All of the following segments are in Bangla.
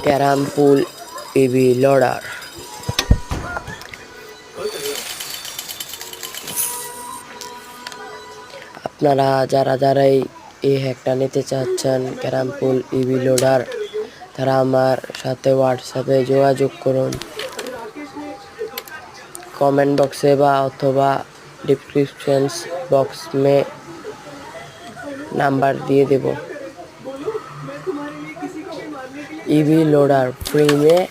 ক্যারাম পুল ইভি লোডার। আপনারা যারাই এই হ্যাকটা নিতে চাচ্ছেন ক্যারাম পুল ইভি লোডার, তারা আমার সাথে হোয়াটসঅ্যাপে যোগাযোগ করুন। कमेंट बॉक्स में अथवा डिस्क्रिप्शन बॉक्स में नंबर दिए देव। इवी लोडार फ्री में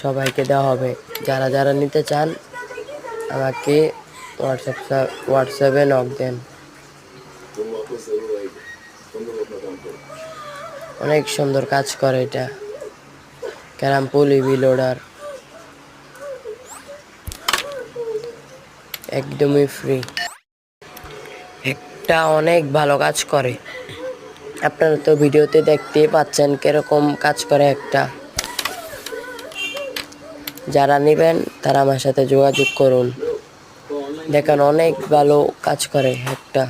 सबाई के देওয়া হবে। যারা যারা নিতে চান আমাকে হোয়াটসঅ্যাপে নক দেন। অনেক সুন্দর কাজ করে এটা ক্যারাম পুল ইভি লোডার, একদমই ফ্রি। একটা অনেক ভালো কাজ করে, আপনারা তো ভিডিওতে দেখতেই পাচ্ছেন কিরকম কাজ করে একটা। যারা নেবেন তারা আমার সাথে যোগাযোগ করুন, দেখেন অনেক ভালো কাজ করে একটা।